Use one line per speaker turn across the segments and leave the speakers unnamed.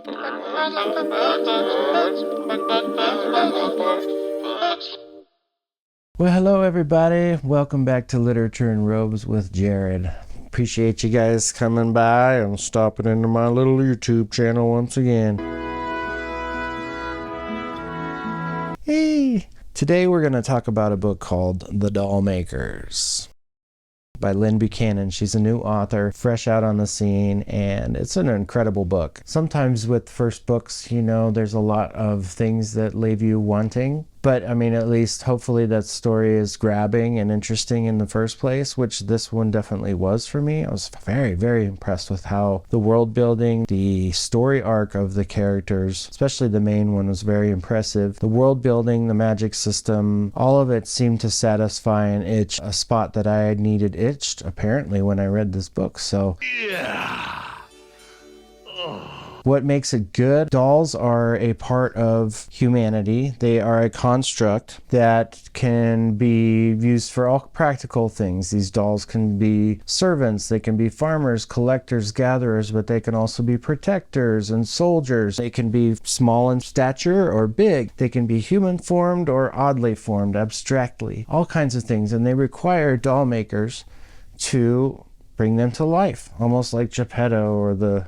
Well, hello everybody. Welcome back to Literature in Robes with Jared. Appreciate you guys coming by and stopping into my little YouTube channel once again. Hey! Today we're going to talk about a book called The Dollmakers by Lynn Buchanan. She's a new author, fresh out on the scene, and it's an incredible book. Sometimes with first books, there's a lot of things that leave you wanting. But, at least hopefully that story is grabbing and interesting in the first place, which this one definitely was for me. I was very, very impressed with how the world building, the story arc of the characters, especially the main one, was very impressive. The world building, the magic system, all of it seemed to satisfy and itch a spot that I had needed itched, apparently, when I read this book. So, yeah. What makes it good? Dolls are a part of humanity. They are a construct that can be used for all practical things. These dolls can be servants, they can be farmers, collectors, gatherers, but they can also be protectors and soldiers. They can be small in stature or big. They can be human formed or oddly formed, abstractly. All kinds of things, and they require doll makers to bring them to life, almost like Geppetto or the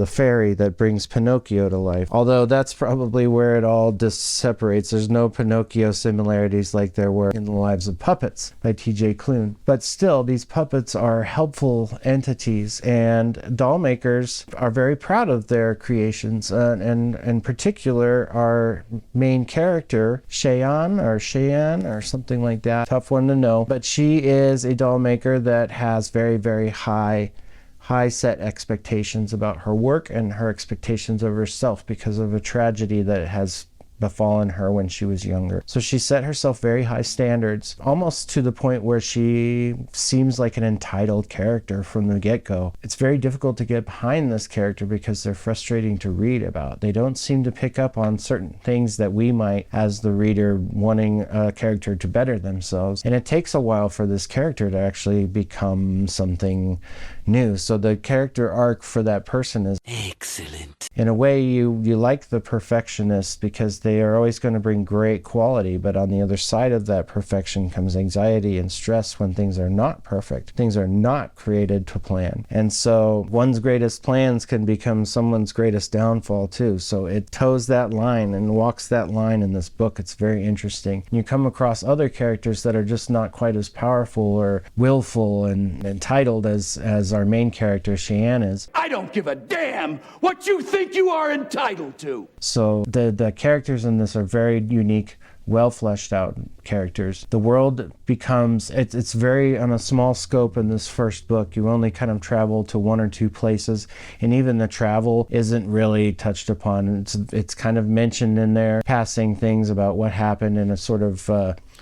fairy that brings Pinocchio to life. Although that's probably where it all just separates. There's no Pinocchio similarities like there were in The Lives of Puppets by T.J. Klune. But still, these puppets are helpful entities, and doll makers are very proud of their creations. And in particular, our main character, Cheyenne or something like that. Tough one to know. But she is a doll maker that has very, very high set expectations about her work and her expectations of herself because of a tragedy that has befallen her when she was younger. So she set herself very high standards, almost to the point where she seems like an entitled character from the get-go. It's very difficult to get behind this character because they're frustrating to read about. They don't seem to pick up on certain things that we might, as the reader, wanting a character to better themselves. And it takes a while for this character to actually become something new. So the character arc for that person is excellent. In a way, you like the perfectionist because they are always going to bring great quality, but on the other side of that perfection comes anxiety and stress when things are not perfect. Things are not created to plan. And so one's greatest plans can become someone's greatest downfall too. So it toes that line and walks that line in this book. It's very interesting. You come across other characters that are just not quite as powerful or willful and entitled as our main character, Cheyenne, is.
I don't give a damn what you think you are entitled to.
So the characters in this are very unique, well fleshed out characters. The world becomes, it's very on a small scope in this first book. You only kind of travel to one or two places, and even the travel isn't really touched upon. It's kind of mentioned in there, passing things about what happened in a sort of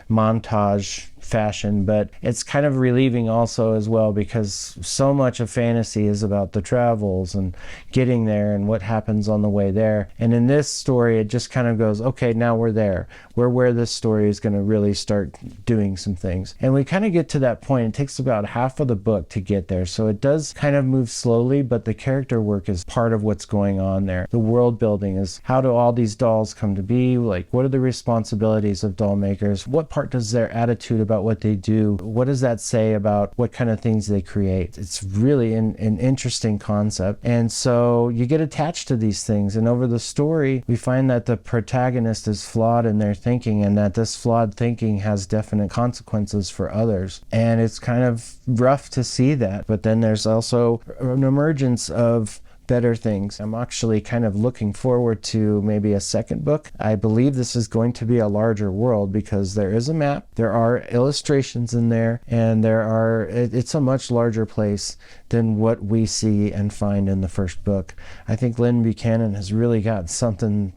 montage fashion, but it's kind of relieving also as well because so much of fantasy is about the travels and getting there and what happens on the way there. And in this story, it just kind of goes, okay, now we're there. We're where this story is going to really start doing some things. And we kind of get to that point. It takes about half of the book to get there. So it does kind of move slowly, but the character work is part of what's going on there. The world building is, how do all these dolls come to be? Like, what are the responsibilities of doll makers? What part does their attitude about what they do, what does that say about what kind of things they create? It's really an interesting concept. And so you get attached to these things, and over the story we find that the protagonist is flawed in their thinking, and that this flawed thinking has definite consequences for others. And it's kind of rough to see that, but then there's also an emergence of better things. I'm actually kind of looking forward to maybe a second book. I believe this is going to be a larger world because there is a map, there are illustrations in there, and it's a much larger place than what we see and find in the first book. I think Lynn Buchanan has really got something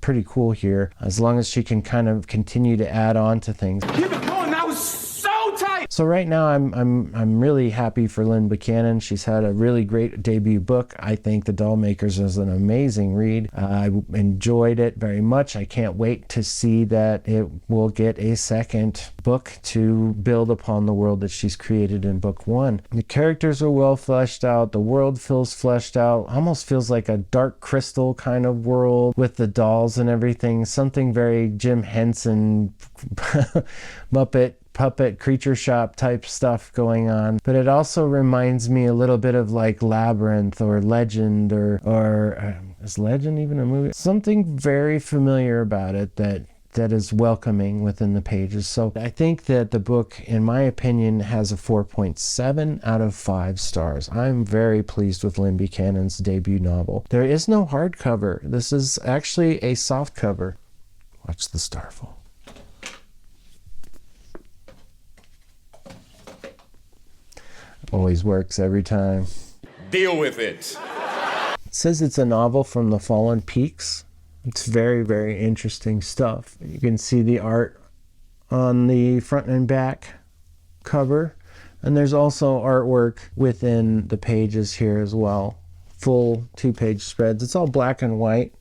pretty cool here, as long as she can kind of continue to add on to things.
Keep it going, that was so tight!
So right now I'm really happy for Lynn Buchanan. She's had a really great debut book. I think The Dollmakers is an amazing read. I enjoyed it very much. I can't wait to see that it will get a second book to build upon the world that she's created in book one. The characters are well fleshed out. The world feels fleshed out. Almost feels like a Dark Crystal kind of world with the dolls and everything. Something very Jim Henson Muppet puppet creature shop type stuff going on, but it also reminds me a little bit of like Labyrinth or Legend or is Legend even a movie? Something very familiar about it that is welcoming within the pages. So I think that the book, in my opinion, has a 4.7 out of 5 stars. I'm very pleased with Lynn Buchanan's debut novel. There is no hardcover. This is actually a soft cover. Watch the starfall. Always works every time.
Deal with it.
It says it's a novel from the Fallen Peaks. It's very, very interesting stuff. You can see the art on the front and back cover. And there's also artwork within the pages here as well. Full 2-page spreads. It's all black and white.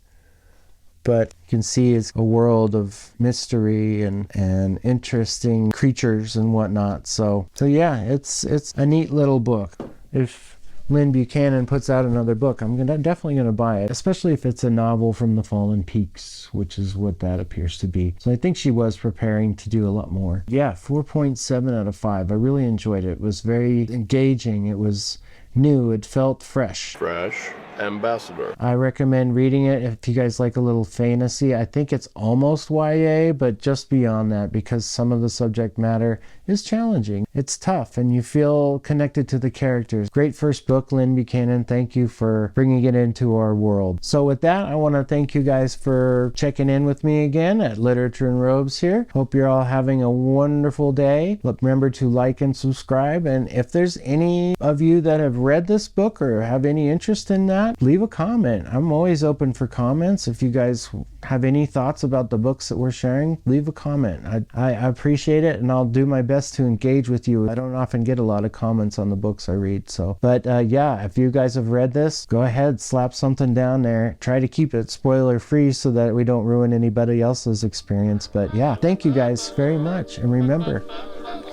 But you can see it's a world of mystery and interesting creatures and whatnot. So yeah, it's a neat little book. If Lynn Buchanan puts out another book, I'm definitely gonna buy it, especially if it's a novel from the Fallen Peaks, which is what that appears to be. So I think she was preparing to do a lot more. Yeah, 4.7 out of 5. I really enjoyed it. It was very engaging. It was new. It felt fresh.
Fresh ambassador.
I recommend reading it if you guys like a little fantasy. I think it's almost YA, but just beyond that, because some of the subject matter is challenging. It's tough and you feel connected to the characters. Great first book, Lynn Buchanan. Thank you for bringing it into our world. So with that, I want to thank you guys for checking in with me again at Literature and Robes here. Hope you're all having a wonderful day. Remember to like and subscribe. And if there's any of you that have read this book or have any interest in that, leave a comment. I'm always open for comments. If you guys have any thoughts about the books that we're sharing, leave a comment. I appreciate it, and I'll do my best to engage with you. I don't often get a lot of comments on the books I read, but yeah, if you guys have read this, go ahead, slap something down there. Try to keep it spoiler free so that we don't ruin anybody else's experience. But yeah, thank you guys very much, and remember,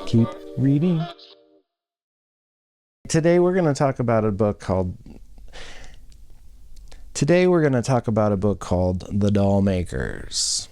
keep reading. Today we're going to talk about a book called The Dollmakers.